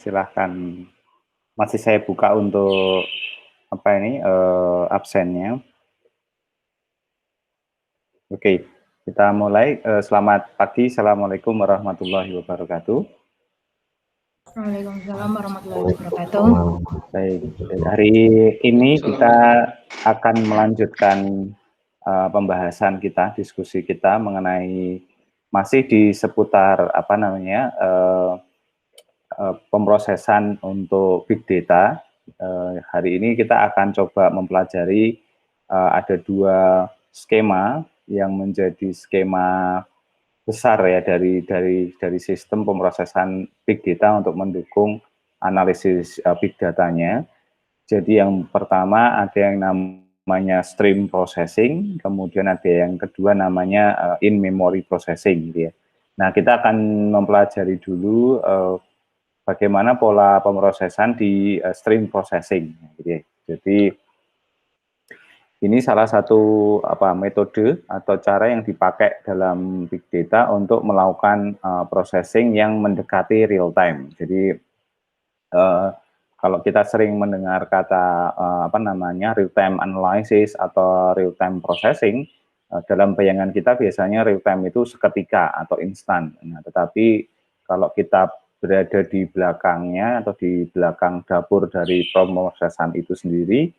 Silahkan. Masih saya buka untuk apa ini absennya. Oke, kita mulai. Selamat pagi. Assalamualaikum warahmatullahi wabarakatuh. Waalaikumsalam warahmatullahi wabarakatuh. Baik, hari ini kita akan melanjutkan pembahasan kita, diskusi kita mengenai masih di seputar apa namanya pemrosesan untuk big data. Hari ini kita akan coba mempelajari ada dua skema yang menjadi skema besar ya dari sistem pemrosesan big data untuk mendukung analisis big datanya. Jadi yang pertama ada yang namanya stream processing, kemudian ada yang kedua namanya in memory processing gitu ya. Nah, kita akan mempelajari dulu bagaimana pola pemrosesan di stream processing gitu ya. Jadi ini salah satu metode atau cara yang dipakai dalam big data untuk melakukan processing yang mendekati real time. Jadi kalau kita sering mendengar kata real time analysis atau real time processing, dalam bayangan kita biasanya real time itu seketika atau instan. Nah, tetapi kalau kita berada di belakangnya atau di belakang dapur dari pemrosesan itu sendiri,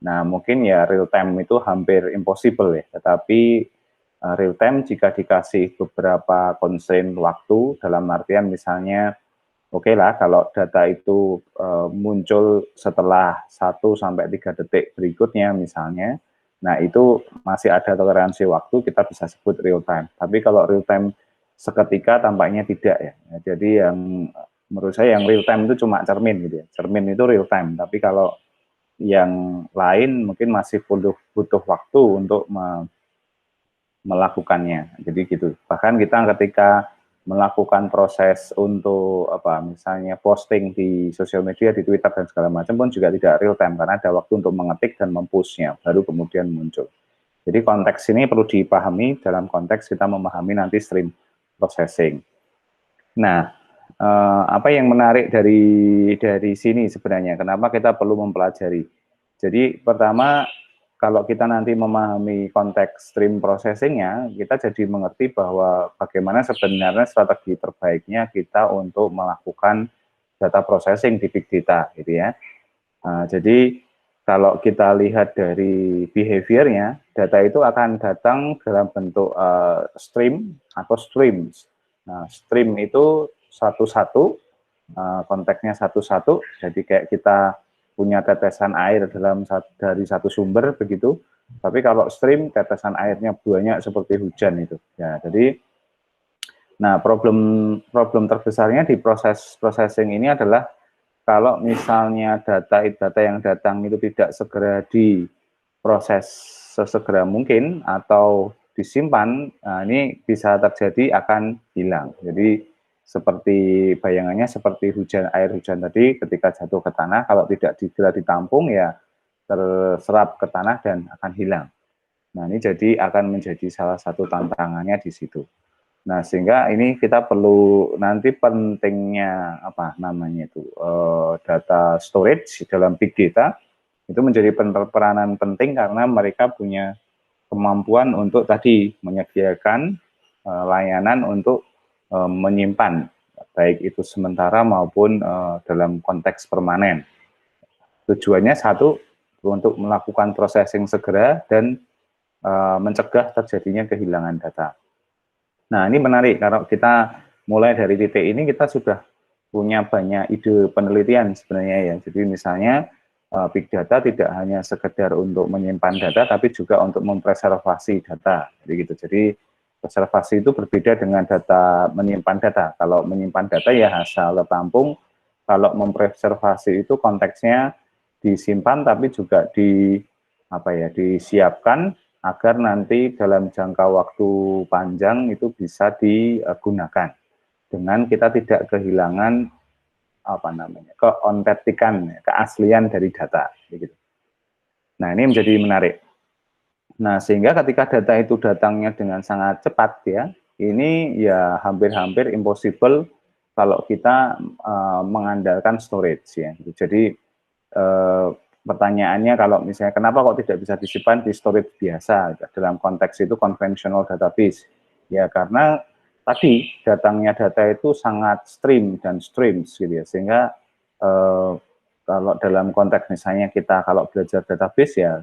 nah mungkin ya real time itu hampir impossible ya. Tetapi real time jika dikasih beberapa constraint waktu, dalam artian misalnya oke lah kalau data itu muncul setelah 1 sampai 3 detik berikutnya misalnya, nah itu masih ada toleransi waktu, kita bisa sebut real time. Tapi kalau real time seketika tampaknya tidak ya. Jadi yang menurut saya yang real time itu cuma cermin gitu ya. Cermin itu real time, tapi kalau yang lain mungkin masih butuh waktu untuk melakukannya. Jadi gitu. Bahkan kita ketika melakukan proses untuk misalnya posting di sosial media, di Twitter dan segala macam pun juga tidak real time karena ada waktu untuk mengetik dan mempushnya baru kemudian muncul. Jadi konteks ini perlu dipahami dalam konteks kita memahami nanti stream processing. Nah, apa yang menarik dari sini sebenarnya? Kenapa kita perlu mempelajari? Jadi pertama, kalau kita nanti memahami konteks stream processing-nya, kita jadi mengerti bahwa bagaimana sebenarnya strategi terbaiknya kita untuk melakukan data processing di big data, gitu ya. Nah, jadi kalau kita lihat dari behavior-nya, data itu akan datang dalam bentuk stream atau streams. Nah, stream itu satu-satu, konteksnya satu-satu, jadi kayak kita punya tetesan air dari satu sumber begitu. Tapi kalau stream tetesan airnya banyak seperti hujan itu. Ya, jadi nah problem terbesarnya di proses processing ini adalah kalau misalnya data yang datang itu tidak segera diproses sesegera mungkin atau disimpan, nah ini bisa terjadi akan hilang. Jadi seperti bayangannya seperti air hujan tadi ketika jatuh ke tanah, kalau tidak segera ditampung ya terserap ke tanah dan akan hilang. Nah ini jadi akan menjadi salah satu tantangannya di situ. Nah, sehingga ini kita perlu nanti pentingnya data storage dalam big data itu menjadi peranan penting karena mereka punya kemampuan untuk tadi menyediakan layanan untuk menyimpan baik itu sementara maupun dalam konteks permanen. Tujuannya satu untuk melakukan processing segera dan mencegah terjadinya kehilangan data. Nah, ini menarik kalau kita mulai dari titik ini kita sudah punya banyak ide penelitian sebenarnya ya. Jadi misalnya big data tidak hanya sekedar untuk menyimpan data tapi juga untuk mempreservasi data. Jadi gitu. Jadi preservasi itu berbeda dengan data menyimpan data. Kalau menyimpan data ya asal tampung. Kalau mempreservasi itu konteksnya disimpan tapi juga disiapkan agar nanti dalam jangka waktu panjang itu bisa digunakan dengan kita tidak kehilangan keontentikan, keaslian dari data gitu. Nah, ini menjadi menarik. Nah, sehingga ketika data itu datangnya dengan sangat cepat ya, ini ya hampir-hampir impossible kalau kita mengandalkan storage ya. Jadi pertanyaannya kalau misalnya kenapa kok tidak bisa disimpan di storage biasa dalam konteks itu conventional database? Ya karena tadi datangnya data itu sangat stream dan streams gitu ya, sehingga kalau dalam konteks misalnya kita kalau belajar database ya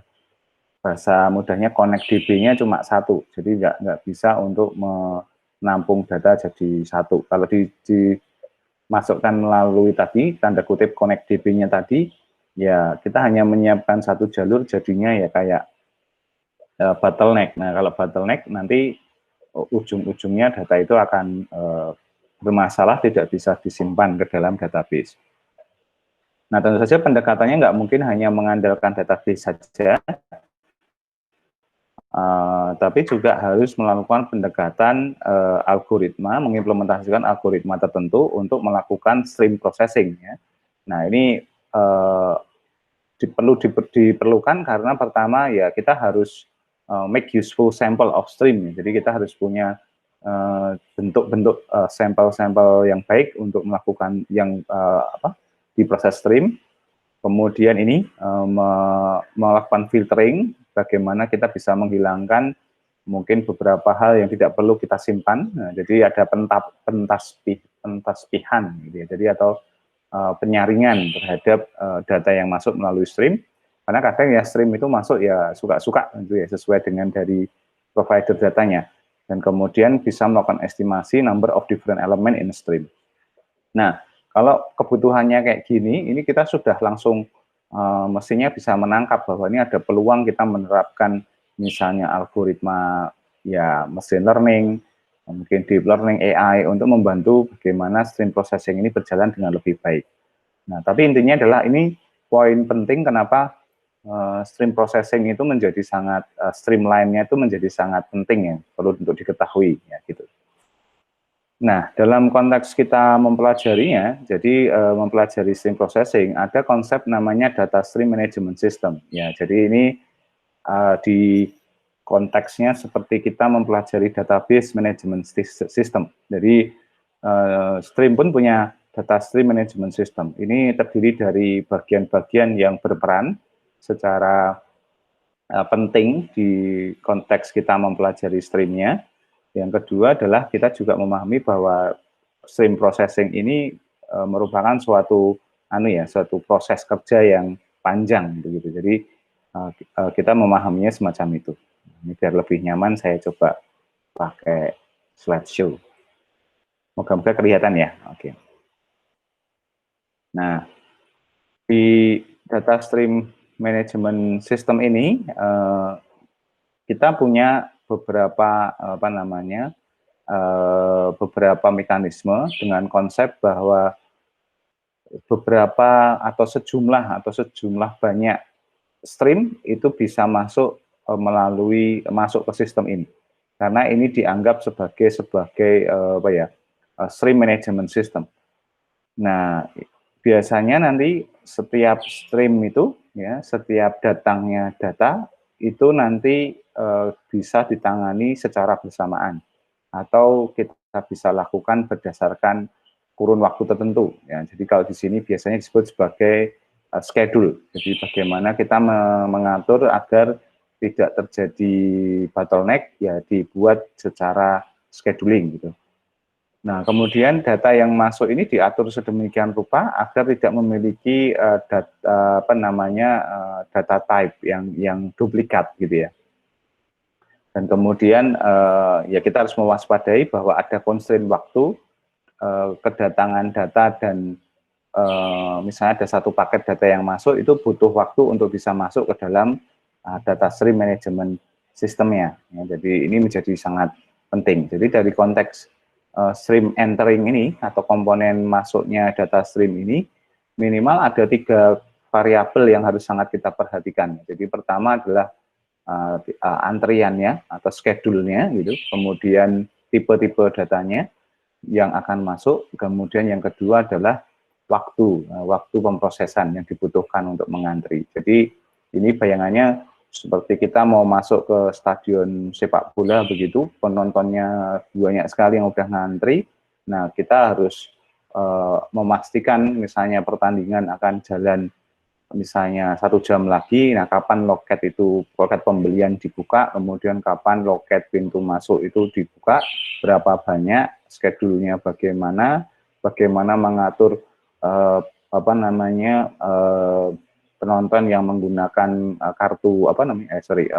bahasa mudahnya connect DB-nya cuma satu, jadi nggak bisa untuk menampung data jadi satu. Kalau dimasukkan melalui tadi tanda kutip connect DB-nya tadi, ya kita hanya menyiapkan satu jalur, jadinya ya kayak bottleneck. Nah kalau bottleneck nanti ujung-ujungnya data itu akan bermasalah, tidak bisa disimpan ke dalam database. Nah tentu saja pendekatannya nggak mungkin hanya mengandalkan database saja, tapi juga harus melakukan pendekatan algoritma, mengimplementasikan algoritma tertentu untuk melakukan stream processing. Ya. Nah ini diperlukan karena pertama ya kita harus make useful sample of stream. Jadi kita harus punya bentuk-bentuk sampel-sampel yang baik untuk melakukan yang di proses stream. Kemudian ini melakukan filtering, bagaimana kita bisa menghilangkan mungkin beberapa hal yang tidak perlu kita simpan. Nah, jadi ada pentaspihan, gitu ya. Jadi atau penyaringan terhadap data yang masuk melalui stream. Karena kadang ya stream itu masuk ya suka-suka, gitu ya, sesuai dengan dari provider datanya. Dan kemudian bisa melakukan estimasi number of different element in stream. Nah, kalau kebutuhannya kayak gini, ini kita sudah langsung mestinya bisa menangkap bahwa ini ada peluang kita menerapkan misalnya algoritma ya machine learning, mungkin deep learning AI untuk membantu bagaimana stream processing ini berjalan dengan lebih baik. Nah, tapi intinya adalah ini poin penting kenapa stream processing itu menjadi sangat streamline-nya itu menjadi sangat penting ya, perlu untuk diketahui ya gitu. Nah, dalam konteks kita mempelajarinya, jadi mempelajari stream processing, ada konsep namanya data stream management system. Ya, jadi ini di konteksnya seperti kita mempelajari database management system. Jadi stream pun punya data stream management system. Ini terdiri dari bagian-bagian yang berperan secara penting di konteks kita mempelajari streamnya. Yang kedua adalah kita juga memahami bahwa stream processing ini merupakan suatu suatu proses kerja yang panjang begitu. Jadi kita memahaminya semacam itu. Ini biar lebih nyaman saya coba pakai slideshow. Moga-moga kelihatan ya. Oke. Nah, di data stream management system ini kita punya beberapa beberapa mekanisme dengan konsep bahwa beberapa atau sejumlah banyak stream itu bisa masuk masuk ke sistem ini karena ini dianggap sebagai stream management system. Nah, biasanya nanti setiap stream itu ya setiap datangnya data itu nanti bisa ditangani secara bersamaan atau kita bisa lakukan berdasarkan kurun waktu tertentu ya. Jadi kalau di sini biasanya disebut sebagai schedule. Jadi bagaimana kita mengatur agar tidak terjadi bottleneck ya dibuat secara scheduling gitu. Nah, kemudian data yang masuk ini diatur sedemikian rupa agar tidak memiliki data type yang duplikat gitu ya. Dan kemudian ya kita harus mewaspadai bahwa ada constraint waktu kedatangan data dan misalnya ada satu paket data yang masuk itu butuh waktu untuk bisa masuk ke dalam data stream management sistemnya. Ya, jadi ini menjadi sangat penting. Jadi dari konteks stream entering ini atau komponen masuknya data stream ini minimal ada 3 variabel yang harus sangat kita perhatikan. Jadi pertama adalah antriannya atau schedule-nya gitu, kemudian tipe-tipe datanya yang akan masuk, kemudian yang kedua adalah waktu pemrosesan yang dibutuhkan untuk mengantri. Jadi ini bayangannya seperti kita mau masuk ke stadion sepak bola begitu, penontonnya banyak sekali yang udah ngantri. Nah, kita harus memastikan misalnya pertandingan akan jalan misalnya 1 jam lagi, nah kapan loket pembelian dibuka, kemudian kapan loket pintu masuk itu dibuka, berapa banyak, schedule-nya bagaimana mengatur penonton yang menggunakan kartu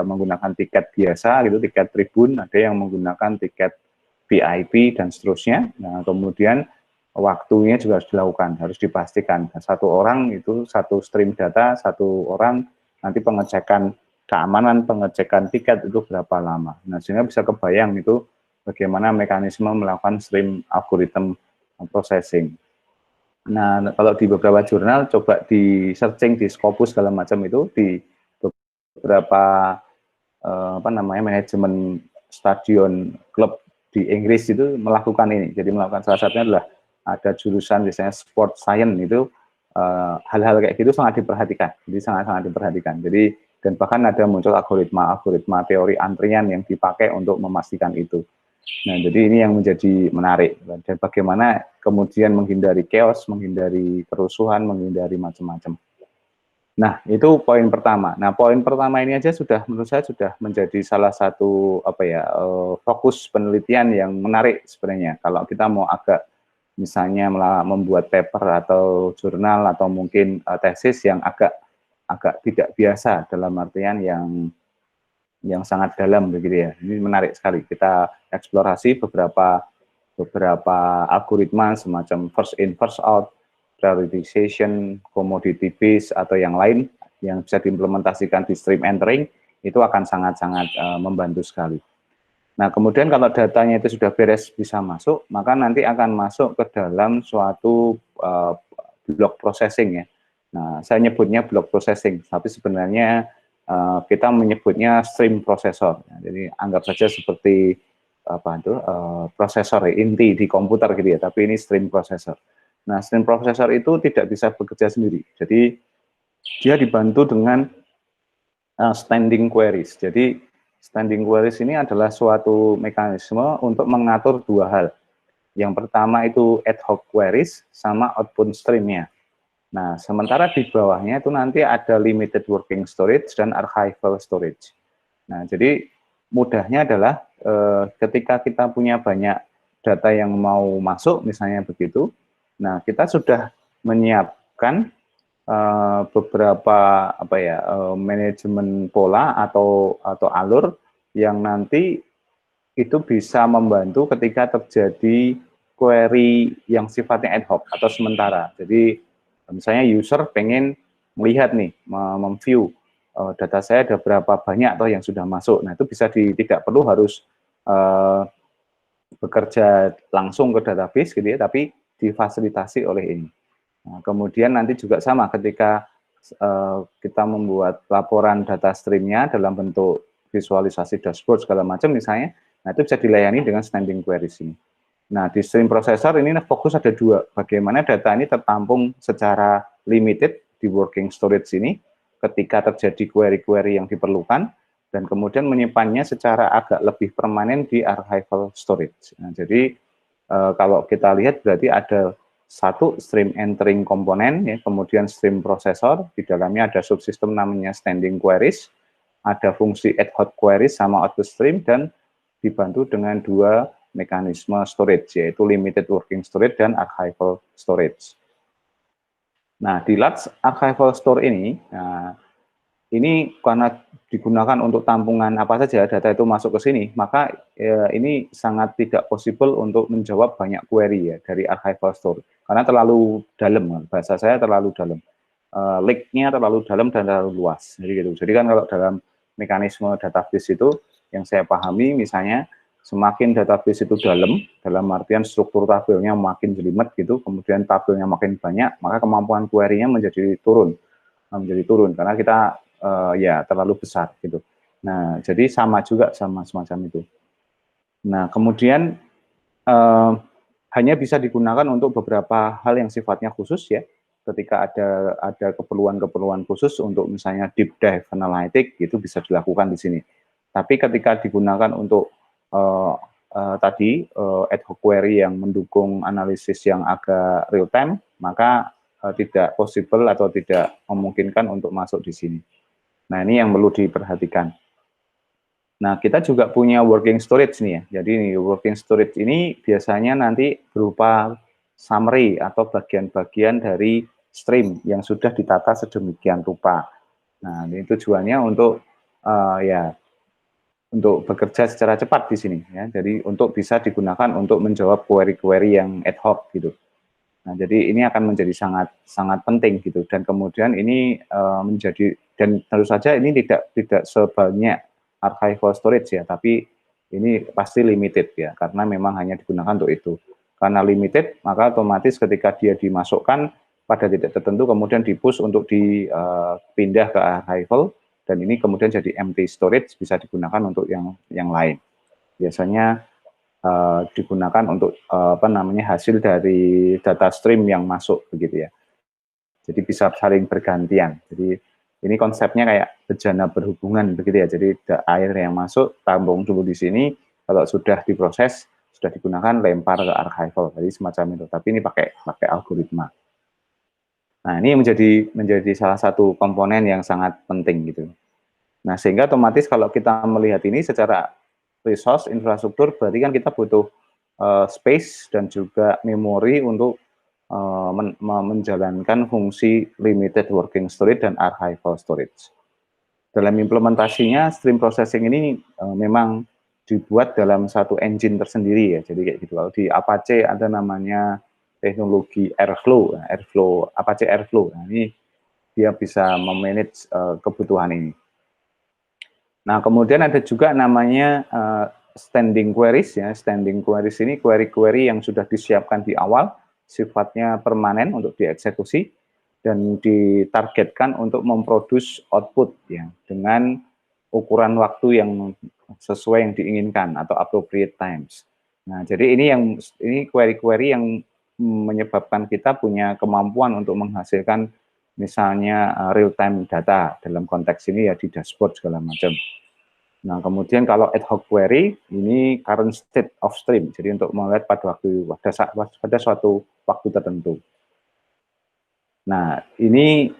menggunakan tiket biasa gitu, tiket tribun, ada yang menggunakan tiket VIP dan seterusnya. Nah, kemudian waktunya juga harus dilakukan, harus dipastikan. Satu orang itu satu stream data, satu orang nanti pengecekan keamanan, pengecekan tiket itu berapa lama. Nah, sehingga bisa kebayang itu bagaimana mekanisme melakukan stream algorithm processing. Nah, kalau di beberapa jurnal coba di searching di Scopus segala macam itu di beberapa manajemen stadion klub di Inggris itu melakukan ini. Jadi melakukan salah satunya adalah ada jurusan misalnya sport science itu hal-hal kayak gitu sangat diperhatikan. Jadi sangat-sangat diperhatikan. Jadi dan bahkan ada muncul algoritma teori antrian yang dipakai untuk memastikan itu. Nah, jadi ini yang menjadi menarik dan bagaimana kemudian menghindari chaos, menghindari kerusuhan, menghindari macam-macam. Nah, itu poin pertama. Nah, poin pertama ini aja menurut saya sudah menjadi salah satu fokus penelitian yang menarik sebenarnya. Kalau kita mau agak misalnya membuat paper atau jurnal atau mungkin tesis yang agak tidak biasa dalam artian yang sangat dalam begitu ya. Ini menarik sekali. Kita eksplorasi beberapa algoritma semacam first in first out, prioritization, commodity base atau yang lain yang bisa diimplementasikan di stream entering itu akan sangat-sangat membantu sekali. Nah, kemudian kalau datanya itu sudah beres bisa masuk, maka nanti akan masuk ke dalam suatu block processing ya. Nah, saya nyebutnya block processing, tapi sebenarnya kita menyebutnya stream processor. Nah, jadi anggap saja seperti prosesor inti di komputer gitu ya, tapi ini stream processor. Nah, stream processor itu tidak bisa bekerja sendiri. Jadi dia dibantu dengan standing queries. Jadi standing queries ini adalah suatu mekanisme untuk mengatur dua hal. Yang pertama itu ad hoc queries sama output streamnya. Nah, sementara di bawahnya itu nanti ada limited working storage dan archival storage. Nah, jadi mudahnya adalah ketika kita punya banyak data yang mau masuk, misalnya begitu, nah kita sudah menyiapkan beberapa manajemen pola atau alur yang nanti itu bisa membantu ketika terjadi query yang sifatnya ad hoc atau sementara. Jadi misalnya user pengen melihat nih, memview data saya ada berapa banyak atau yang sudah masuk. Nah, itu bisa tidak perlu harus bekerja langsung ke database gitu ya, tapi difasilitasi oleh ini. Nah, kemudian nanti juga sama ketika kita membuat laporan data streamnya dalam bentuk visualisasi dashboard segala macam misalnya, nah itu bisa dilayani dengan standing queries ini. Nah, di stream processor ini fokus ada dua, bagaimana data ini tertampung secara limited di working storage ini ketika terjadi query-query yang diperlukan, dan kemudian menyimpannya secara agak lebih permanen di archival storage. Nah, jadi kalau kita lihat berarti ada satu stream entering komponen, ya, kemudian stream processor, di dalamnya ada subsistem namanya standing queries, ada fungsi ad hoc queries sama output stream, dan dibantu dengan dua mekanisme storage, yaitu limited working storage dan archival storage. Nah, di large archival store ini, ini karena digunakan untuk tampungan apa saja data itu masuk ke sini, maka ini sangat tidak possible untuk menjawab banyak query ya dari archival store, karena terlalu dalam, bahasa saya terlalu dalam, lake-nya terlalu dalam dan terlalu luas. Jadi gitu. Jadi kan kalau dalam mekanisme database itu yang saya pahami, misalnya semakin database itu dalam artian struktur tabelnya makin jelimet gitu, kemudian tabelnya makin banyak, maka kemampuan query-nya menjadi turun karena kita ya terlalu besar gitu. Nah, jadi sama juga sama semacam itu. Nah, kemudian hanya bisa digunakan untuk beberapa hal yang sifatnya khusus ya. Ketika ada keperluan khusus untuk misalnya deep dive analytic, itu bisa dilakukan di sini. Tapi ketika digunakan untuk tadi ad hoc query yang mendukung analisis yang agak real time, maka tidak possible atau tidak memungkinkan untuk masuk di sini. Nah, ini yang perlu diperhatikan. Nah, kita juga punya working storage nih ya. Jadi nih, working storage ini biasanya nanti berupa summary atau bagian-bagian dari stream yang sudah ditata sedemikian rupa. Nah, ini tujuannya untuk ya untuk bekerja secara cepat di sini ya. Jadi untuk bisa digunakan untuk menjawab query-query yang ad hoc gitu. Nah, jadi ini akan menjadi sangat sangat penting gitu, dan kemudian ini menjadi, dan tentu saja ini tidak sebanyak archival storage ya, tapi ini pasti limited ya, karena memang hanya digunakan untuk itu. Karena limited, maka otomatis ketika dia dimasukkan pada titik tertentu kemudian di-push untuk dipindah ke archival, dan ini kemudian jadi empty storage, bisa digunakan untuk yang lain. Biasanya digunakan untuk hasil dari data stream yang masuk begitu ya. Jadi bisa saling bergantian. Jadi ini konsepnya kayak bejana berhubungan begitu ya. Jadi air yang masuk tampung dulu di sini, kalau sudah diproses, sudah digunakan, lempar ke archival. Jadi semacam itu. Tapi ini pakai algoritma. Nah, ini menjadi salah satu komponen yang sangat penting gitu. Nah, sehingga otomatis kalau kita melihat ini secara resource infrastruktur, berarti kan kita butuh space dan juga memori untuk menjalankan fungsi limited working storage dan archival storage. Dalam implementasinya, stream processing ini memang dibuat dalam satu engine tersendiri ya. Jadi kayak gitu. Kalau di Apache ada namanya teknologi Airflow, Apache Airflow. Nah, ini dia bisa memanage kebutuhan ini. Nah, kemudian ada juga namanya standing queries ya. Standing queries ini query-query yang sudah disiapkan di awal, sifatnya permanen untuk dieksekusi dan ditargetkan untuk memproduce output ya dengan ukuran waktu yang sesuai yang diinginkan atau appropriate times. Nah, jadi ini query-query yang menyebabkan kita punya kemampuan untuk menghasilkan misalnya real time data, dalam konteks ini ya di dashboard segala macam. Nah, kemudian kalau ad hoc query, ini current state of stream, jadi untuk melihat pada suatu waktu tertentu. Nah, ini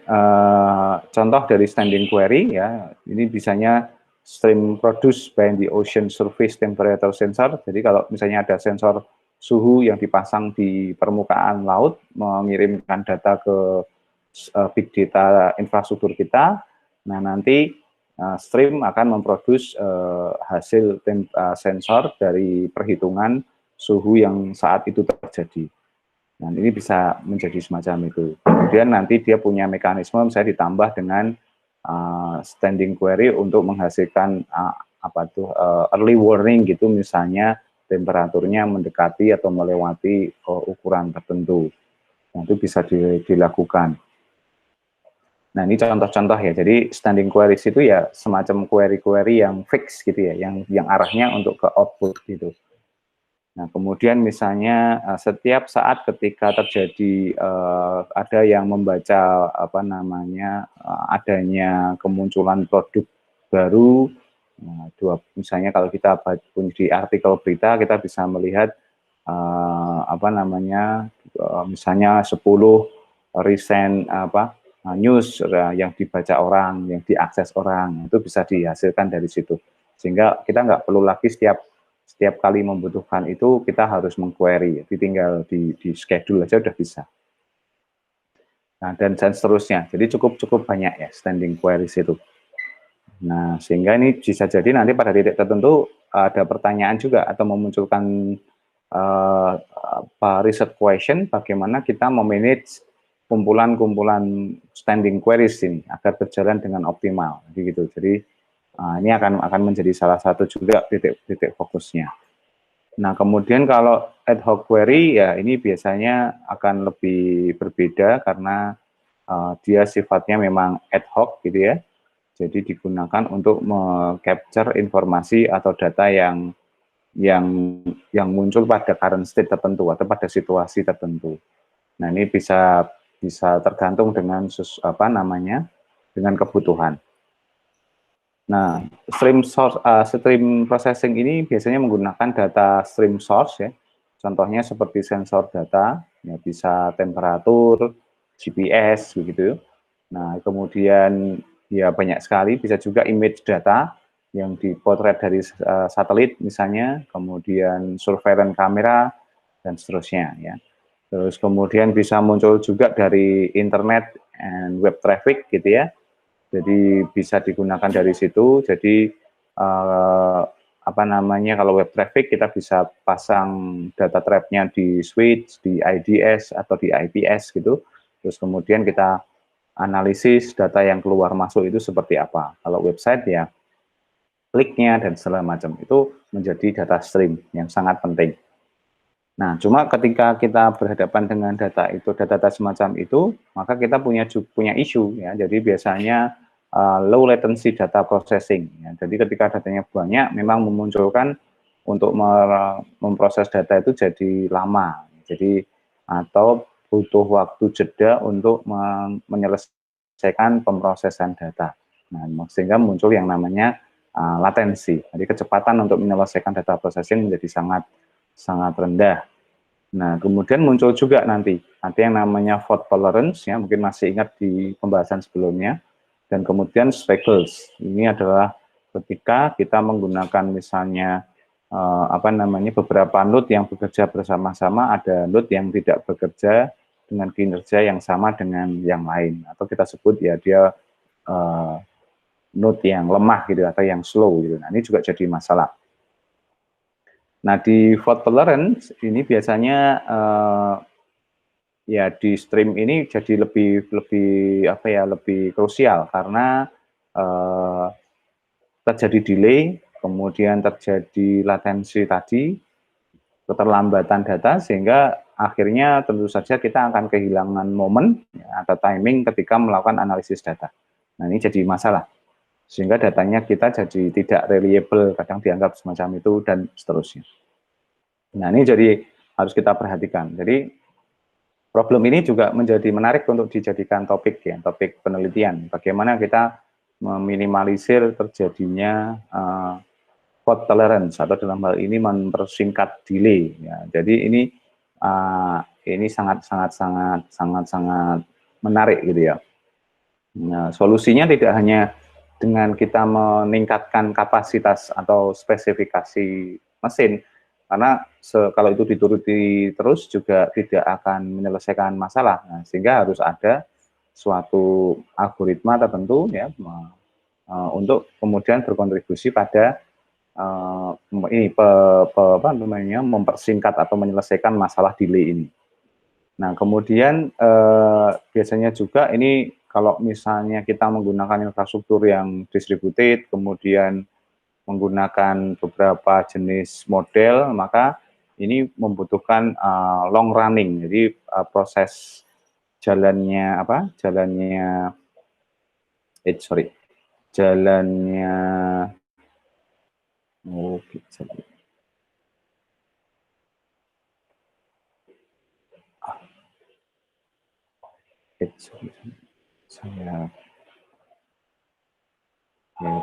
contoh dari standing query ya, ini bisanya stream produced by the ocean surface temperature sensor. Jadi kalau misalnya ada sensor suhu yang dipasang di permukaan laut, mengirimkan data ke big data infrastruktur kita, nah nanti stream akan memproduce hasil sensor dari perhitungan suhu yang saat itu terjadi. Nah, ini bisa menjadi semacam itu. Kemudian nanti dia punya mekanisme misalnya ditambah dengan standing query untuk menghasilkan early warning gitu, misalnya temperaturnya mendekati atau melewati ukuran tertentu. Nah, itu bisa dilakukan. Nah, ini contoh-contoh ya. Jadi standing queries itu ya semacam query-query yang fix gitu ya, yang arahnya untuk ke output gitu. Nah, kemudian misalnya setiap saat ketika terjadi ada yang membaca adanya kemunculan produk baru, nah, misalnya kalau kita di artikel berita kita bisa melihat misalnya 10 recent news yang dibaca orang, yang diakses orang, itu bisa dihasilkan dari situ. Sehingga kita nggak perlu lagi setiap kali membutuhkan itu kita harus mengquery, tinggal di schedule aja udah bisa. Nah, dan seterusnya. Jadi cukup banyak ya standing queries itu. Nah, sehingga ini bisa jadi nanti pada titik tertentu ada pertanyaan juga atau memunculkan research question, bagaimana kita memanage kumpulan-kumpulan standing queries ini agar berjalan dengan optimal, gitu. Jadi ini akan menjadi salah satu juga titik fokusnya. Nah, kemudian kalau ad hoc query ya ini biasanya akan lebih berbeda karena dia sifatnya memang ad hoc gitu ya. Jadi digunakan untuk meng-capture informasi atau data yang muncul pada current state tertentu atau pada situasi tertentu. Nah, ini bisa tergantung dengan dengan kebutuhan. Nah, stream processing ini biasanya menggunakan data stream source ya. Contohnya seperti sensor data, ya bisa temperatur, GPS begitu. Nah, kemudian ya banyak sekali, bisa juga image data yang dipotret dari satelit misalnya, kemudian surveillance kamera dan seterusnya ya. Terus kemudian bisa muncul juga dari internet and web traffic gitu ya. Jadi bisa digunakan dari situ. Jadi apa namanya, kalau web traffic kita bisa pasang data trap-nya di switch, di IDS atau di IPS gitu. Terus kemudian kita analisis data yang keluar masuk itu seperti apa. Kalau website ya kliknya dan segala macam itu menjadi data stream yang sangat penting. Nah, cuma ketika kita berhadapan dengan data-data semacam itu, maka kita punya isu ya. Jadi biasanya low latency data processing. Ya. Jadi ketika datanya banyak, memang memunculkan untuk memproses data itu jadi lama. Jadi atau butuh waktu jeda untuk menyelesaikan pemrosesan data. Nah, sehingga muncul yang namanya latensi. Jadi kecepatan untuk menyelesaikan data processing menjadi sangat rendah. Nah, kemudian muncul juga nanti ada yang namanya fault tolerance ya, mungkin masih ingat di pembahasan sebelumnya. Dan kemudian speckles. Ini adalah ketika kita menggunakan misalnya apa namanya, beberapa node yang bekerja bersama-sama, ada node yang tidak bekerja dengan kinerja yang sama dengan yang lain, atau kita sebut ya dia node yang lemah gitu atau yang slow gitu. Nah, ini juga jadi masalah. Nah, di fault tolerance ini biasanya ya di stream ini jadi lebih apa ya, lebih krusial karena terjadi delay, kemudian terjadi latensi tadi, keterlambatan data, sehingga akhirnya tentu saja kita akan kehilangan momen ya, atau timing ketika melakukan analisis data. Nah, ini jadi masalah. Sehingga datanya kita jadi tidak reliable, kadang dianggap semacam itu, dan seterusnya. Nah, ini jadi harus kita perhatikan. Jadi problem ini juga menjadi menarik untuk dijadikan topik ya, topik penelitian. Bagaimana kita meminimalisir terjadinya fault tolerance atau dalam hal ini mempersingkat delay. Ya. Jadi ini sangat menarik gitu ya. Nah, solusinya tidak hanya dengan kita meningkatkan kapasitas atau spesifikasi mesin, karena kalau itu dituruti terus juga tidak akan menyelesaikan masalah. Nah, sehingga harus ada suatu algoritma tertentu ya untuk kemudian berkontribusi pada apa namanya, mempersingkat atau menyelesaikan masalah delay ini. Nah, kemudian biasanya juga ini kalau misalnya kita menggunakan infrastruktur yang distributed, kemudian menggunakan beberapa jenis model, maka ini membutuhkan long running. Jadi proses jalannya apa? Jalannya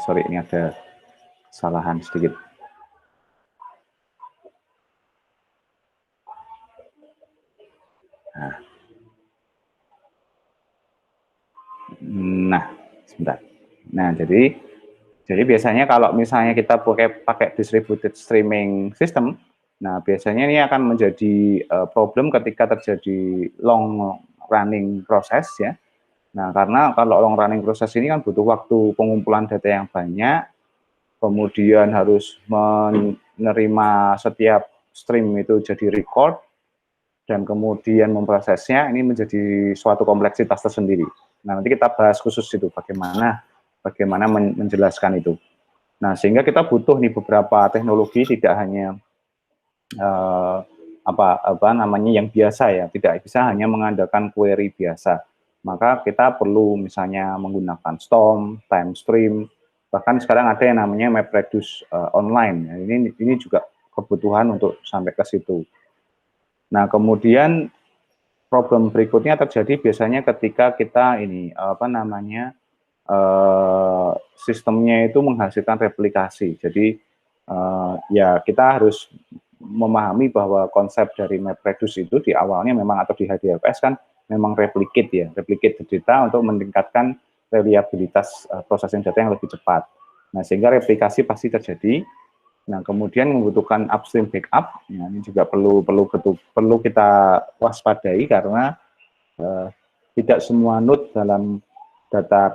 sorry, ini ada kesalahan sedikit. Nah, sebentar. Nah, jadi biasanya kalau misalnya kita pakai distributed streaming system, nah biasanya ini akan menjadi problem ketika terjadi long running proses ya. Nah, karena kalau long running proses ini kan butuh waktu pengumpulan data yang banyak, kemudian harus menerima setiap stream itu jadi record, dan kemudian memprosesnya, ini menjadi suatu kompleksitas tersendiri. Nah, nanti kita bahas khusus itu bagaimana menjelaskan itu. Nah, sehingga kita butuh nih beberapa teknologi, tidak hanya apa namanya yang biasa ya, tidak bisa hanya mengandalkan query biasa. Maka kita perlu misalnya menggunakan Storm, TimeStream, bahkan sekarang ada yang namanya MapReduce online. Nah, ini juga kebutuhan untuk sampai ke situ. Nah, kemudian problem berikutnya terjadi biasanya ketika kita ini apa namanya sistemnya itu menghasilkan replikasi. Jadi ya kita harus memahami bahwa konsep dari MapReduce itu di awalnya memang atau di HDFS kan memang replicate data untuk meningkatkan reliabilitas processing data yang lebih cepat. Nah, sehingga replikasi pasti terjadi. Nah, kemudian membutuhkan upstream backup. Nah, ini juga perlu kita waspadai karena tidak semua node dalam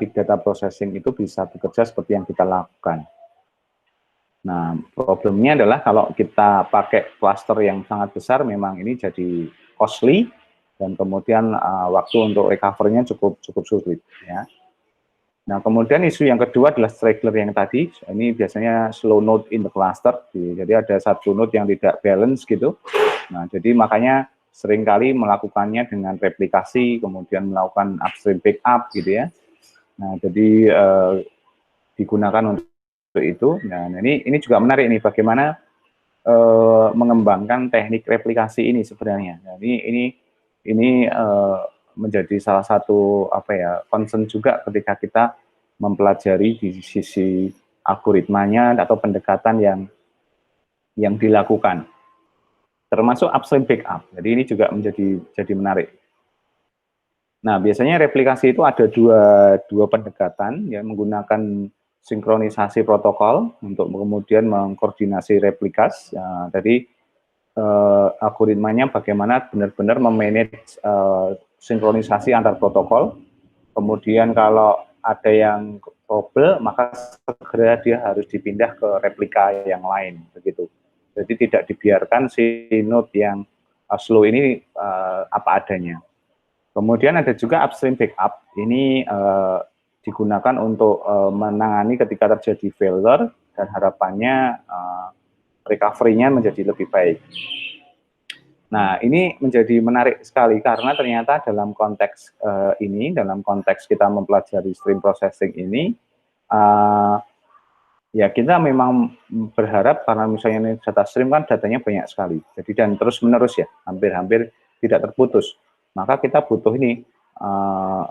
big data processing itu bisa bekerja seperti yang kita lakukan. Nah, problemnya adalah kalau kita pakai cluster yang sangat besar, memang ini jadi costly dan kemudian waktu untuk recovery-nya cukup sulit, ya. Nah, kemudian isu yang kedua adalah straggler yang tadi. Ini biasanya slow node in the cluster. Jadi ada satu node yang tidak balance gitu. Nah, jadi makanya seringkali melakukannya dengan replikasi, kemudian melakukan upstream backup gitu ya. Nah, jadi digunakan untuk itu. Nah, ini juga menarik nih bagaimana mengembangkan teknik replikasi ini sebenarnya. Nah, ini menjadi salah satu concern juga ketika kita mempelajari di sisi algoritmanya atau pendekatan yang dilakukan, termasuk upstream backup. Jadi ini juga jadi menarik. Nah, biasanya replikasi itu ada dua pendekatan, ya, menggunakan sinkronisasi protokol untuk kemudian mengkoordinasi replikas. Jadi algoritmanya bagaimana benar-benar memanage sinkronisasi antar protokol. Kemudian kalau ada yang trouble, maka segera dia harus dipindah ke replika yang lain, begitu. Jadi tidak dibiarkan si node yang slow ini apa adanya. Kemudian ada juga upstream backup. Ini digunakan untuk menangani ketika terjadi failure dan harapannya recovery-nya menjadi lebih baik. Nah, ini menjadi menarik sekali karena ternyata dalam konteks ini, dalam konteks kita mempelajari stream processing ini, ya kita memang berharap karena misalnya ini data stream kan datanya banyak sekali, jadi dan terus menerus ya, hampir tidak terputus. Maka kita butuh ini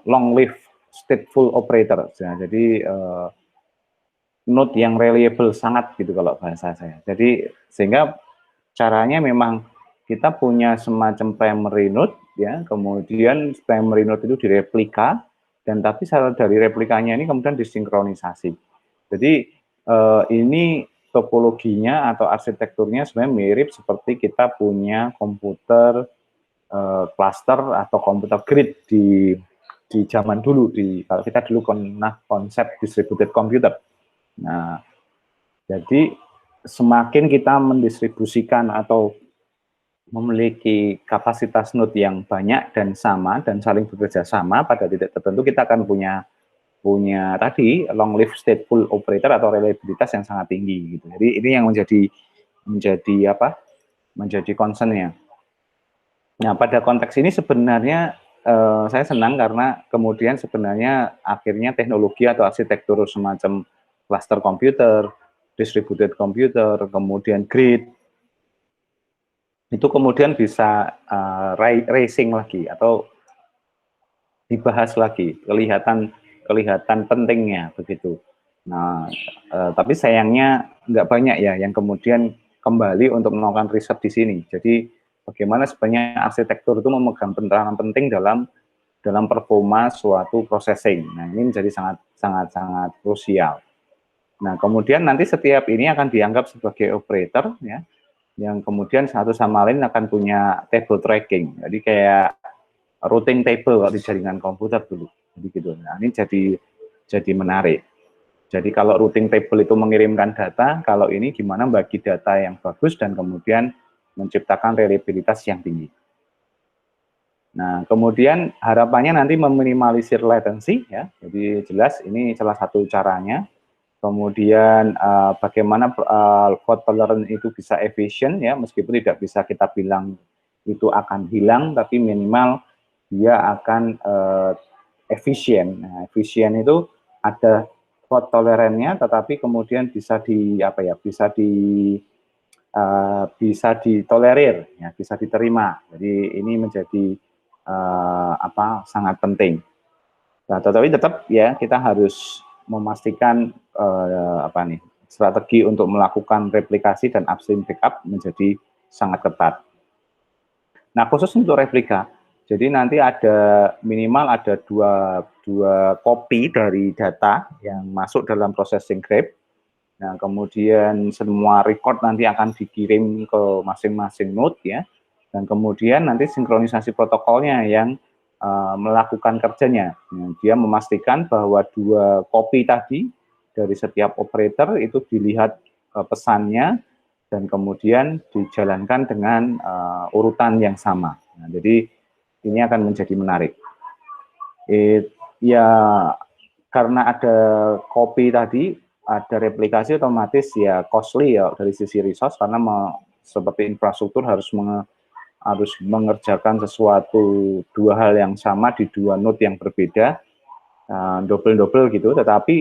long live stateful operator. Nah, jadi node yang reliable sangat gitu kalau bahasa saya. Jadi sehingga caranya memang kita punya semacam primary node, ya, kemudian primary node itu direplika, dan tapi dari replikanya ini kemudian disinkronisasi. Jadi ini topologinya atau arsitekturnya sebenarnya mirip seperti kita punya komputer cluster atau komputer grid di zaman dulu, kalau kita dulu pernah konsep distributed computer. Nah, jadi semakin kita mendistribusikan atau memiliki kapasitas node yang banyak dan sama dan saling bekerja sama pada titik tertentu, kita akan punya tadi long live stateful operator atau reliabilitas yang sangat tinggi gitu. Jadi ini yang menjadi concern-nya. Nah, pada konteks ini sebenarnya saya senang karena kemudian sebenarnya akhirnya teknologi atau arsitektur semacam cluster komputer, distributed computer, kemudian grid, itu kemudian bisa racing lagi atau dibahas lagi, kelihatan pentingnya begitu. Nah, tapi sayangnya nggak banyak ya yang kemudian kembali untuk melakukan riset di sini. Jadi bagaimana sebenarnya arsitektur itu memegang peranan penting dalam performa suatu processing. Nah, ini menjadi sangat krusial. Nah, kemudian nanti setiap ini akan dianggap sebagai operator, ya, yang kemudian satu sama lain akan punya table tracking. Jadi kayak routing table kalau di jaringan komputer dulu. Jadi gitu. Nah, ini jadi menarik. Jadi kalau routing table itu mengirimkan data, kalau ini gimana bagi data yang bagus dan kemudian menciptakan reliabilitas yang tinggi. Nah, kemudian harapannya nanti meminimalisir latency, ya. Jadi jelas ini salah satu caranya. Kemudian bagaimana fault tolerance itu bisa efisien, ya, meskipun tidak bisa kita bilang itu akan hilang, tapi minimal dia akan efisien. Nah, efisien itu ada fault tolerance-nya, tetapi kemudian bisa bisa ditolerir, ya, bisa diterima. Jadi ini menjadi sangat penting. Nah, tetapi tetap ya kita harus memastikan strategi untuk melakukan replikasi dan upstream backup menjadi sangat ketat. Nah, khusus untuk replika, jadi nanti ada minimal ada dua copy dari data yang masuk dalam processing grab. Nah, kemudian semua record nanti akan dikirim ke masing-masing node ya, dan kemudian nanti sinkronisasi protokolnya yang melakukan kerjanya. Nah, dia memastikan bahwa dua copy tadi dari setiap operator itu dilihat pesannya dan kemudian dijalankan dengan urutan yang sama. Nah, jadi ini akan menjadi menarik. Ya karena ada copy tadi, ada replikasi otomatis ya costly ya dari sisi resource karena seperti infrastruktur harus mengerjakan sesuatu dua hal yang sama di dua node yang berbeda, double gitu. Tetapi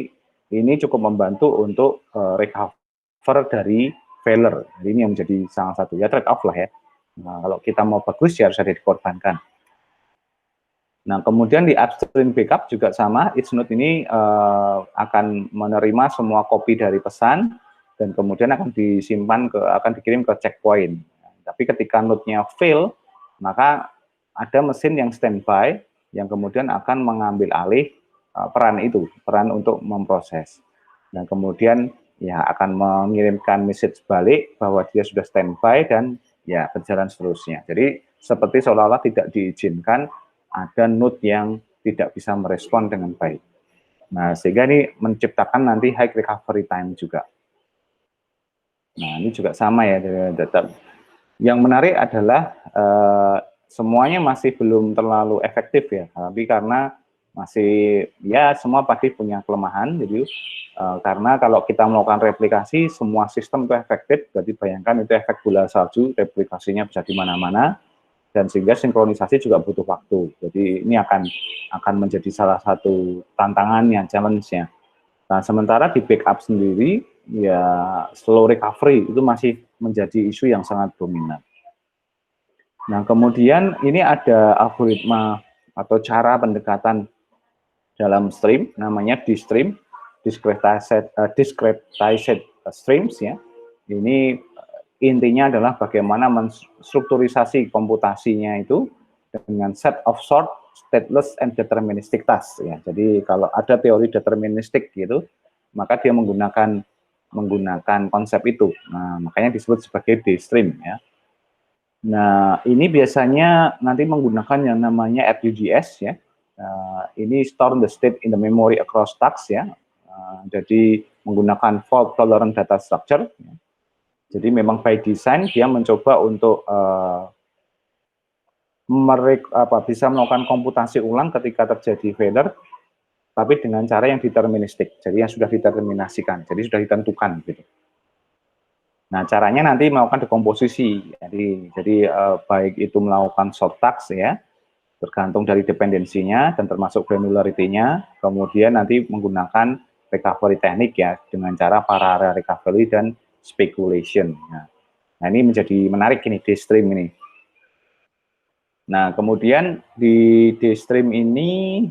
ini cukup membantu untuk recover dari failure. Jadi ini yang menjadi salah satu ya trade off lah ya. Nah, kalau kita mau bagus ya harus ada dikorbankan. Nah, kemudian di upstream backup juga sama, each node ini akan menerima semua copy dari pesan dan kemudian akan dikirim ke checkpoint. Tapi ketika node-nya fail, maka ada mesin yang standby yang kemudian akan mengambil alih peran untuk memproses. Dan kemudian ya akan mengirimkan message balik bahwa dia sudah standby dan ya berjalan seterusnya. Jadi seperti seolah-olah tidak diizinkan ada node yang tidak bisa merespon dengan baik. Nah, sehingga ini menciptakan nanti high recovery time juga. Nah, ini juga sama ya, tetap. Yang menarik adalah semuanya masih belum terlalu efektif ya, tapi karena masih ya semua pasti punya kelemahan. Jadi karena kalau kita melakukan replikasi semua sistem itu efektif, berarti bayangkan itu efek bola salju, replikasinya bisa di mana-mana dan sehingga sinkronisasi juga butuh waktu. Jadi ini akan menjadi salah satu tantangannya, challenge-nya. Nah, sementara di backup sendiri ya slow recovery itu masih menjadi isu yang sangat dominan. Nah, kemudian ini ada algoritma atau cara pendekatan dalam stream, namanya D-stream, discretized streams ya. Ini intinya adalah bagaimana menstrukturisasi komputasinya itu dengan set of short, stateless, and deterministic tasks ya. Jadi kalau ada teori deterministik gitu, maka dia menggunakan konsep itu. Nah, makanya disebut sebagai D-stream ya. Nah, ini biasanya nanti menggunakan yang namanya FUGS ya. Ini store the state in the memory across tasks ya. Jadi menggunakan fault tolerant data structure. Ya. Jadi memang by design dia mencoba untuk bisa melakukan komputasi ulang ketika terjadi failure, tapi dengan cara yang deterministik. Jadi yang sudah dideterminasikan, jadi sudah ditentukan gitu. Nah, caranya nanti melakukan dekomposisi. Jadi baik itu melakukan short task ya, tergantung dari dependensinya dan termasuk granularity-nya, kemudian nanti menggunakan recovery teknik ya, dengan cara parallel recovery dan speculation. Nah, ini menjadi menarik ini D-stream ini. Nah, kemudian di D-stream ini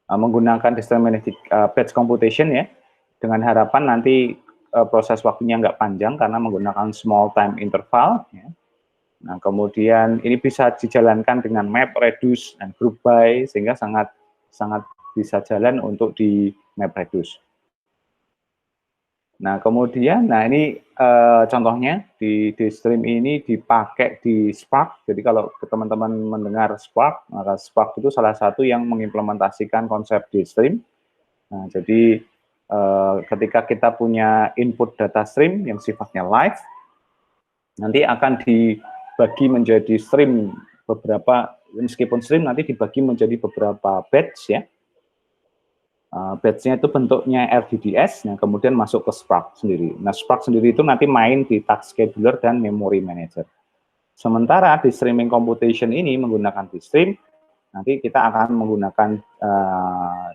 menggunakan deterministic batch computation ya, dengan harapan nanti proses waktunya nggak panjang karena menggunakan small time interval. Ya. Nah, kemudian ini bisa dijalankan dengan map, reduce, dan group by, sehingga sangat bisa jalan untuk di map reduce. Nah, kemudian, ini contohnya di stream ini dipakai di Spark. Jadi kalau teman-teman mendengar Spark, maka Spark itu salah satu yang mengimplementasikan konsep di stream. Nah, jadi ketika kita punya input data stream yang sifatnya live, nanti akan dibagi menjadi stream beberapa, meskipun stream nanti dibagi menjadi beberapa batch ya. Batch-nya itu bentuknya RDDS, yang kemudian masuk ke Spark sendiri. Nah, Spark sendiri itu nanti main di task scheduler dan memory manager. Sementara di streaming computation ini menggunakan D-stream, nanti kita akan menggunakan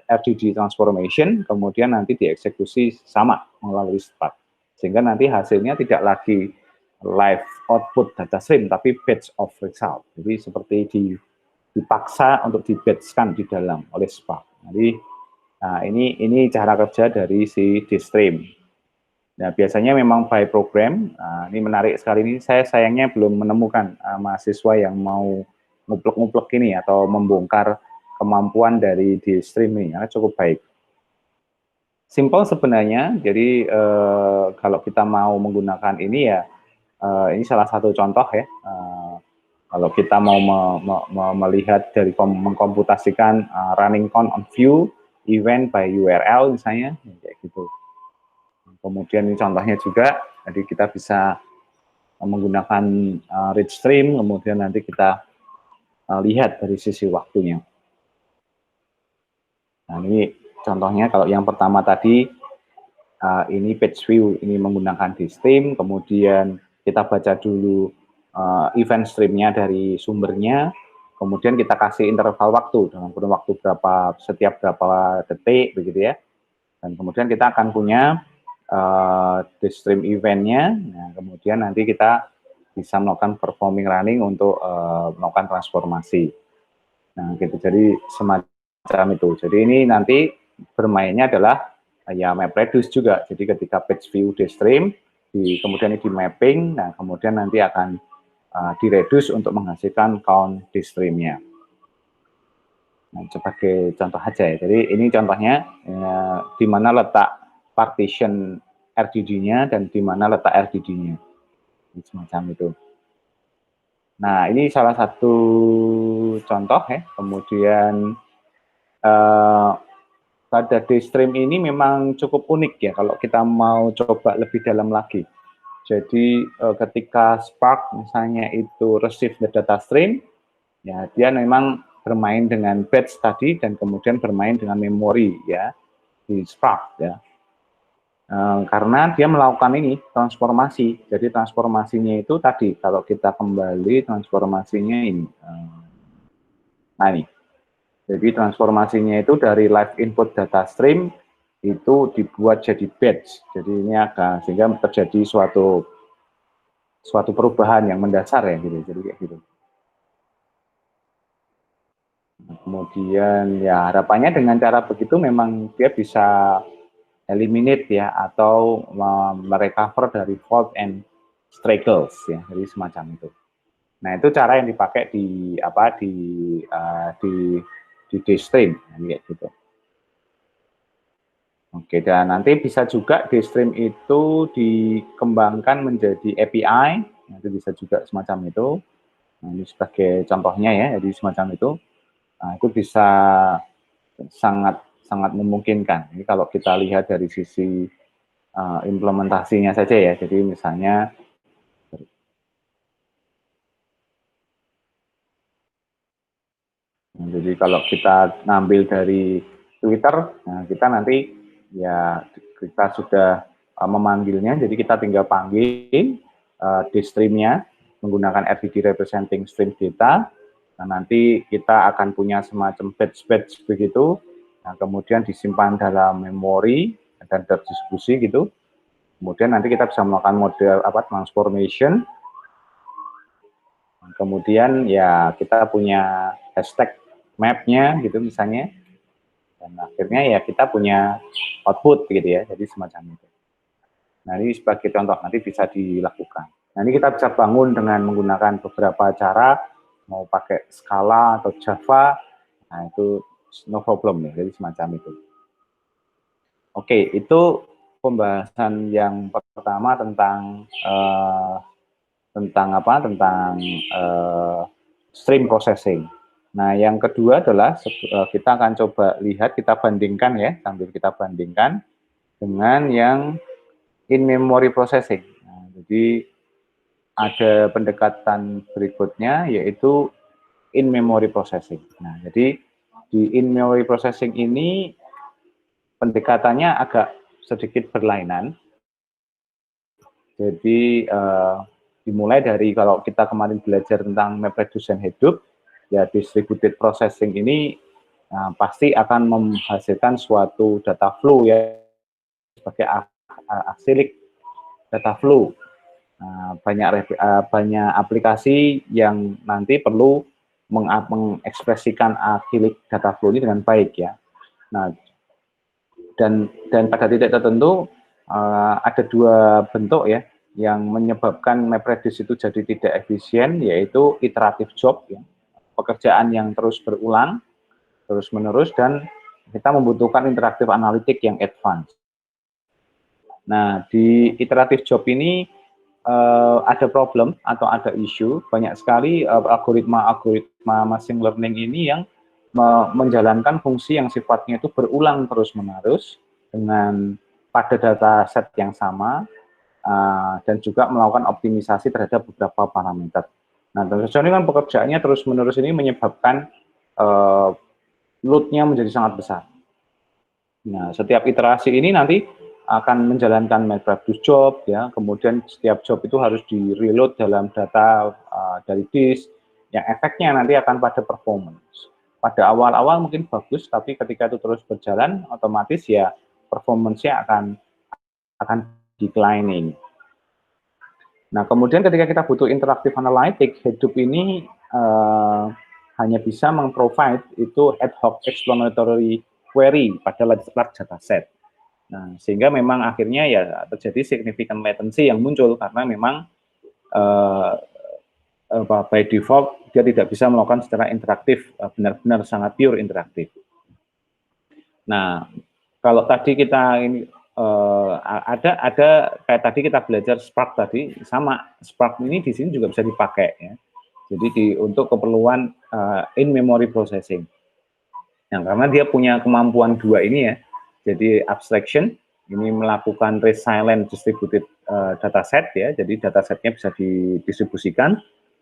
RDD transformation, kemudian nanti dieksekusi sama melalui Spark. Sehingga nanti hasilnya tidak lagi live output data stream, tapi batch of result. Jadi seperti di dipaksa untuk di-batch-kan di dalam oleh Spark. Jadi ini cara kerja dari si dstream. Nah, biasanya memang by program. Ini menarik sekali, ini saya sayangnya belum menemukan mahasiswa yang mau nguplek-nguplek ini atau membongkar kemampuan dari dstream ini, karena cukup baik. Simple sebenarnya, jadi kalau kita mau menggunakan ini ya, ini salah satu contoh ya. Kalau kita mau melihat dari mengkomputasikan running count on view event by URL misalnya, kayak gitu. Kemudian ini contohnya juga, jadi kita bisa menggunakan read stream, kemudian nanti kita lihat dari sisi waktunya. Nah ini contohnya, kalau yang pertama tadi, ini page view, ini menggunakan dstream, kemudian kita baca dulu event streamnya dari sumbernya, kemudian kita kasih interval waktu dengan kurun waktu setiap berapa detik begitu ya, dan kemudian kita akan punya dstream eventnya. Nah, kemudian nanti kita bisa melakukan performing running untuk melakukan transformasi. Nah gitu, jadi semacam itu. Jadi ini nanti bermainnya adalah ya MapReduce juga. Jadi ketika page view dstream, kemudian ini di mapping, nah kemudian nanti akan direduce untuk menghasilkan count dstream-nya. Nah, sebagai contoh aja ya. Jadi ini contohnya di mana letak partition RDD-nya dan di mana letak RDD-nya. Semacam itu. Nah, ini salah satu contoh ya. Kemudian pada dstream ini memang cukup unik ya kalau kita mau coba lebih dalam lagi. Jadi ketika Spark misalnya itu receive the data stream, ya dia memang bermain dengan batch tadi dan kemudian bermain dengan memori ya di Spark ya. Karena dia melakukan ini transformasi. Jadi transformasinya itu tadi kalau kita kembali transformasinya ini. Nah ini. Jadi transformasinya itu dari live input data stream itu dibuat jadi batch. Jadi ini agak sehingga terjadi suatu perubahan yang mendasar ya gitu. Jadi kayak gitu. Kemudian ya harapannya dengan cara begitu memang dia bisa eliminate ya atau merecover dari fault and struggles ya, jadi semacam itu. Nah itu cara yang dipakai di dstream kayak gitu. Oke, dan nanti bisa juga dstream itu dikembangkan menjadi API, nanti bisa juga semacam itu. Nah, ini sebagai contohnya ya, jadi semacam itu. Nah, itu bisa sangat memungkinkan. Ini kalau kita lihat dari sisi implementasinya saja ya. Jadi misalnya jadi kalau kita ngambil dari Twitter, nah kita nanti ya kita sudah memanggilnya, jadi kita tinggal panggil di streamnya menggunakan RDD representing stream data. Nah, nanti kita akan punya semacam batch begitu, nah, kemudian disimpan dalam memori dan terdistribusi gitu. Kemudian nanti kita bisa melakukan model transformation. Kemudian ya kita punya hashtag map-nya gitu misalnya. Dan akhirnya ya kita punya output gitu ya, jadi semacam itu. Nah ini sebagai contoh nanti bisa dilakukan. Nah ini kita bisa bangun dengan menggunakan beberapa cara, mau pakai Scala atau Java, nah itu no problem ya, jadi semacam itu. Oke, itu pembahasan yang pertama tentang stream processing. Nah, yang kedua adalah kita akan coba lihat, kita bandingkan ya, sambil kita bandingkan dengan yang in-memory processing. Nah, jadi ada pendekatan berikutnya yaitu in-memory processing. Nah, jadi di in-memory processing ini pendekatannya agak sedikit berlainan. Jadi dimulai dari kalau kita kemarin belajar tentang MapReduce dan Hadoop, ya distributed processing ini pasti akan menghasilkan suatu data flow ya sebagai acyclic data flow. Banyak aplikasi yang nanti perlu mengekspresikan acyclic data flow ini dengan baik ya. Nah, dan pada titik tertentu ada dua bentuk ya yang menyebabkan MapReduce itu jadi tidak efisien, yaitu iteratif job ya, pekerjaan yang terus berulang terus menerus, dan kita membutuhkan interaktif analitik yang advance. Nah, di iteratif job ini ada problem atau ada isu, banyak sekali algoritma machine learning ini yang menjalankan fungsi yang sifatnya itu berulang terus-menerus dengan pada data set yang sama, dan juga melakukan optimisasi terhadap beberapa parameter. Nah, tentu saja ini kan pekerjaannya terus-menerus ini menyebabkan load-nya menjadi sangat besar. Nah, setiap iterasi ini nanti akan menjalankan MapReduce job ya, kemudian setiap job itu harus di-reload dalam data dari disk, yang efeknya nanti akan pada performance. Pada awal-awal mungkin bagus, tapi ketika itu terus berjalan, otomatis ya performance-nya akan declining. Nah, kemudian ketika kita butuh interactive analytic, Hadoop ini hanya bisa memprovide itu ad hoc explanatory query pada large dataset. Nah, sehingga memang akhirnya ya terjadi significant latency yang muncul karena memang by default dia tidak bisa melakukan secara interaktif, benar-benar sangat pure interaktif. Nah, kalau tadi kita ini ada kayak tadi kita belajar Spark tadi, sama Spark ini di sini juga bisa dipakai ya. Jadi untuk keperluan in memory processing. Nah, karena dia punya kemampuan dua ini ya. Jadi abstraction ini melakukan resilient distributed dataset ya. Jadi datasetnya bisa didistribusikan,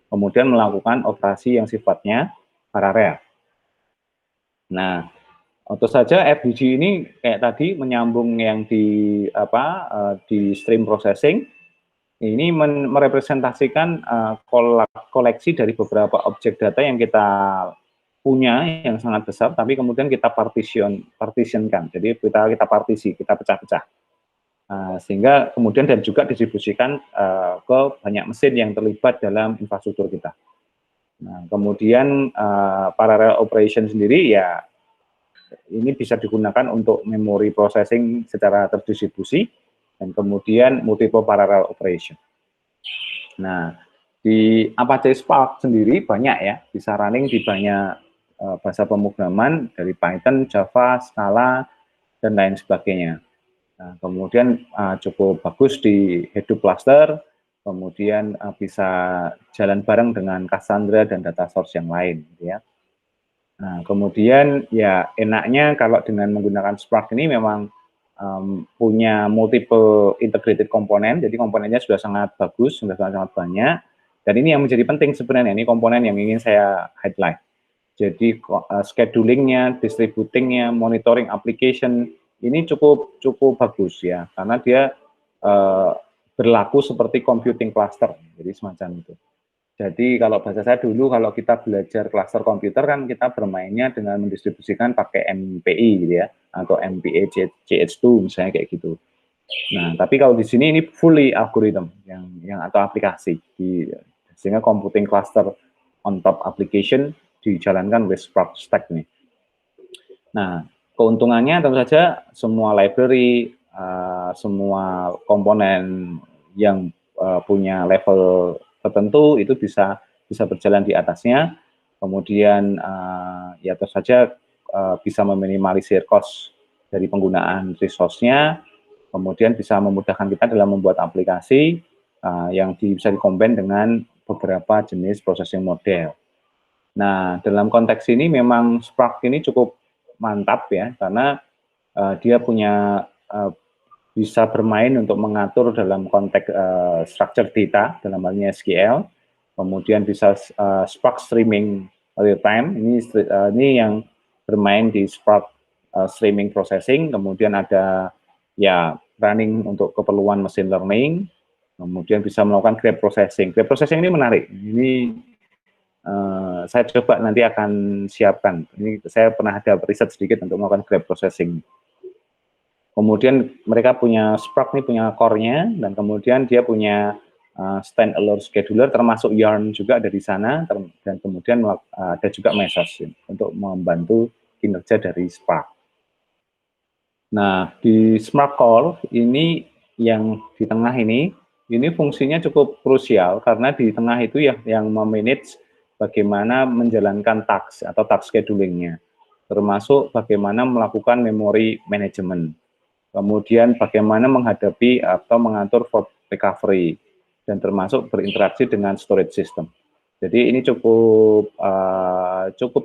kemudian melakukan operasi yang sifatnya paralel. Nah, tentu saja FDG ini kayak tadi menyambung yang di stream processing ini merepresentasikan koleksi dari beberapa objek data yang kita punya yang sangat besar, tapi kemudian kita partitionkan, jadi kita partisi, kita pecah-pecah, sehingga kemudian dan juga distribusikan ke banyak mesin yang terlibat dalam infrastruktur kita. Nah, kemudian parallel operation sendiri ya ini bisa digunakan untuk memory processing secara terdistribusi dan kemudian multiple parallel operation. Nah, di Apache Spark sendiri banyak ya, bisa running di banyak bahasa pemrograman dari Python, Java, Scala, dan lain sebagainya. Nah, kemudian cukup bagus di Hadoop cluster, kemudian bisa jalan bareng dengan Cassandra dan data source yang lain, ya. Nah, kemudian ya enaknya kalau dengan menggunakan Spark ini memang punya multiple integrated komponen, jadi komponennya sudah sangat bagus, sudah sangat banyak, dan ini yang menjadi penting sebenarnya, ini komponen yang ingin saya highlight. Jadi schedulingnya, distributingnya, monitoring application ini cukup bagus ya, karena dia berlaku seperti computing cluster, jadi semacam itu. Jadi kalau bahasa saya dulu, kalau kita belajar cluster komputer kan kita bermainnya dengan mendistribusikan pakai MPI gitu ya, atau MPA CH2 misalnya kayak gitu. Nah, tapi kalau di sini ini fully algorithm yang atau aplikasi, sehingga computing cluster on top application dijalankan with Spark Stack nih. Nah, keuntungannya tentu saja semua library, semua komponen yang punya level tertentu itu bisa berjalan di atasnya. Kemudian ya tentu saja bisa meminimalisir cost dari penggunaan resource-nya. Kemudian bisa memudahkan kita dalam membuat aplikasi yang bisa dikombin dengan beberapa jenis processing model. Nah, dalam konteks ini memang Spark ini cukup mantap ya, karena dia punya bisa bermain untuk mengatur dalam konteks structure data, dalam halnya SQL, kemudian bisa Spark streaming real time, ini yang bermain di Spark streaming processing, kemudian ada ya running untuk keperluan machine learning, kemudian bisa melakukan graph processing. Graph processing ini menarik, ini saya coba nanti akan siapkan. Ini saya pernah ada riset sedikit untuk melakukan graph processing. Kemudian mereka punya Spark ini punya core-nya, dan kemudian dia punya standalone scheduler termasuk Yarn juga ada di sana, dan kemudian ada juga Mesos untuk membantu kinerja dari Spark. Nah, di Smart Core ini yang di tengah ini fungsinya cukup krusial karena di tengah itu ya yang memanage bagaimana menjalankan task atau task schedulingnya, termasuk bagaimana melakukan memory management, kemudian bagaimana menghadapi atau mengatur fault recovery, dan termasuk berinteraksi dengan storage system. Jadi ini cukup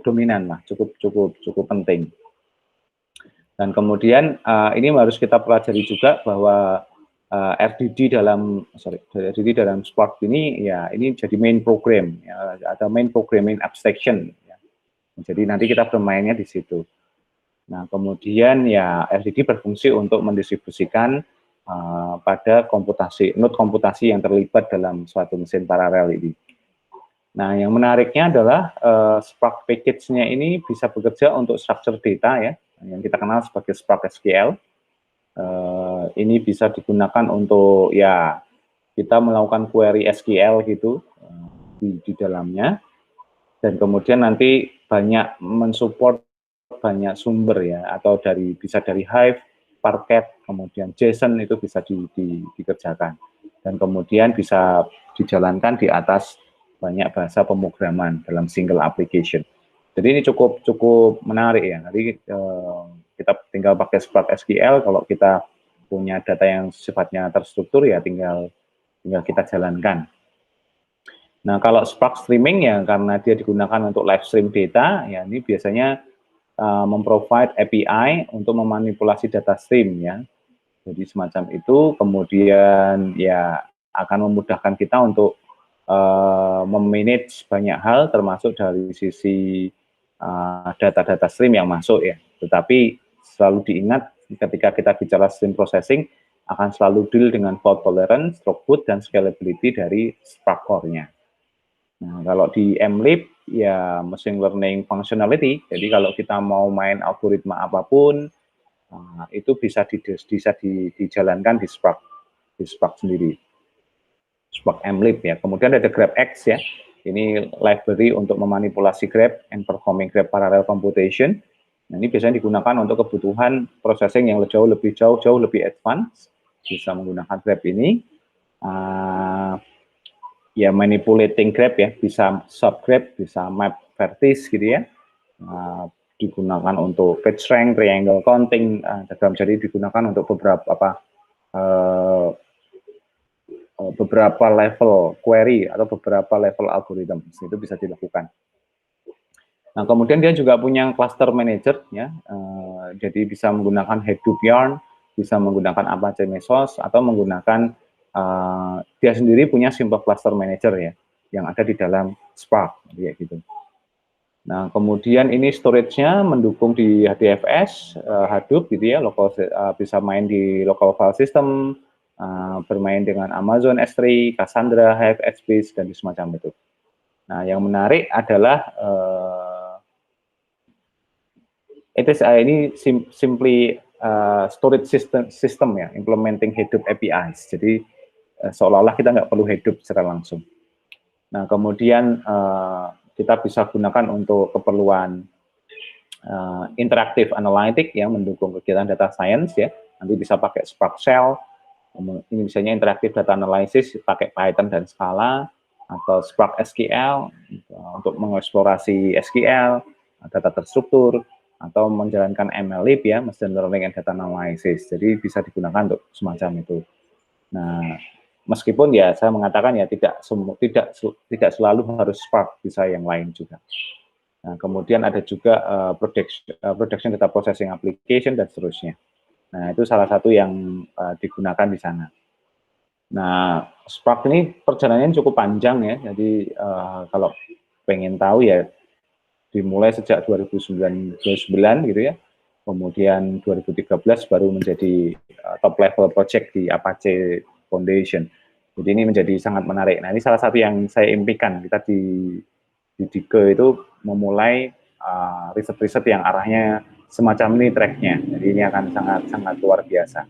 dominan lah, cukup penting. Dan kemudian ini harus kita pelajari juga bahwa RDD dalam Spark ini ya ini jadi main program, ya, ada main programming abstraction. Ya. Jadi nanti kita bermainnya di situ. Nah kemudian ya RDD berfungsi untuk mendistribusikan pada node komputasi yang terlibat dalam suatu mesin paralel ini. Nah yang menariknya adalah Spark package-nya ini bisa bekerja untuk structure data ya, yang kita kenal sebagai Spark SQL. Ini bisa digunakan untuk ya kita melakukan query SQL gitu di dalamnya, dan kemudian nanti banyak mensupport banyak sumber ya, atau bisa dari Hive, Parquet, kemudian JSON itu bisa dikerjakan, dan kemudian bisa dijalankan di atas banyak bahasa pemrograman dalam single application. Jadi ini cukup menarik ya. Nanti kita tinggal pakai Spark SQL, kalau kita punya data yang sifatnya terstruktur ya tinggal kita jalankan. Nah kalau Spark Streaming ya karena dia digunakan untuk live stream data, ya ini biasanya memprovide API untuk memanipulasi data stream ya. Jadi semacam itu, kemudian ya akan memudahkan kita untuk memanage banyak hal termasuk dari sisi data-data stream yang masuk ya. Tetapi selalu diingat ketika kita bicara stream processing akan selalu deal dengan fault tolerance, throughput, dan scalability dari Spark Core-nya. Nah, kalau di MLib ya machine learning functionality. Jadi kalau kita mau main algoritma apapun itu bisa dijalankan di Spark sendiri. Spark MLib ya. Kemudian ada GrabX ya. Ini library untuk memanipulasi grab and performing grab parallel computation. Nah, ini biasanya digunakan untuk kebutuhan processing yang jauh lebih advance. Bisa menggunakan grab ini. Ya manipulating grab ya, bisa subgrab, bisa map vertex gitu ya. Digunakan untuk PageRank, triangle counting, jadi digunakan untuk beberapa level query atau beberapa level algoritma itu bisa dilakukan. Nah kemudian dia juga punya cluster manager ya, jadi bisa menggunakan Hadoop Yarn, bisa menggunakan Apache Mesos, atau menggunakan dia sendiri punya simple cluster manager ya, yang ada di dalam Spark ya gitu. Nah kemudian ini storage-nya mendukung di HDFS, Hadoop gitu ya, bisa main di local file system, bermain dengan Amazon S3, Cassandra, Hive, HBase, dan semacam itu. Nah, yang menarik adalah ini simply storage system ya, implementing Hadoop APIs. Jadi seolah-olah kita nggak perlu Hadoop secara langsung. Nah, kemudian kita bisa gunakan untuk keperluan interaktif analytic yang mendukung kegiatan data science ya. Nanti bisa pakai Spark Shell. Ini misalnya interaktif data analysis pakai Python dan Scala, atau Spark SQL untuk mengeksplorasi SQL, data terstruktur, atau menjalankan MLlib ya, machine learning and data analysis. Jadi bisa digunakan untuk semacam itu. Nah, meskipun ya saya mengatakan ya tidak selalu harus Spark, bisa yang lain juga. Nah, kemudian ada juga production data processing application dan seterusnya. Nah, itu salah satu yang digunakan di sana. Nah, Spark ini perjalanannya cukup panjang ya. Jadi kalau pengen tahu ya dimulai sejak 2009 gitu ya. Kemudian 2013 baru menjadi top level project di Apache Foundation. Jadi ini menjadi sangat menarik. Nah, ini salah satu yang saya impikan. Kita di Dike itu memulai riset-riset yang arahnya semacam ini tracknya. Jadi ini akan sangat luar biasa.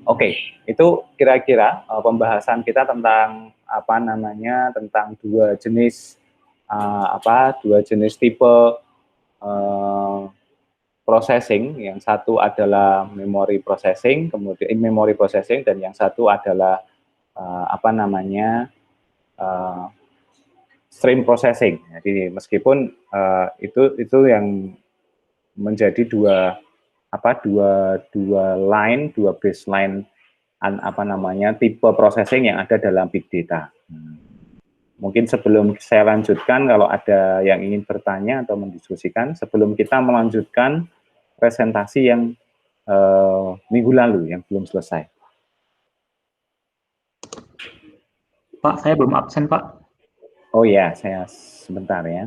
Oke, itu kira-kira pembahasan kita tentang tentang dua jenis tipe processing. Yang satu adalah memory processing, kemudian memory processing, dan yang satu adalah stream processing. Jadi meskipun itu yang menjadi dua baseline tipe processing yang ada dalam big data. Mungkin sebelum saya lanjutkan, kalau ada yang ingin bertanya atau mendiskusikan, sebelum kita melanjutkan presentasi yang minggu lalu yang belum selesai. Pak, saya belum absen, Pak. Oh ya, saya sebentar ya.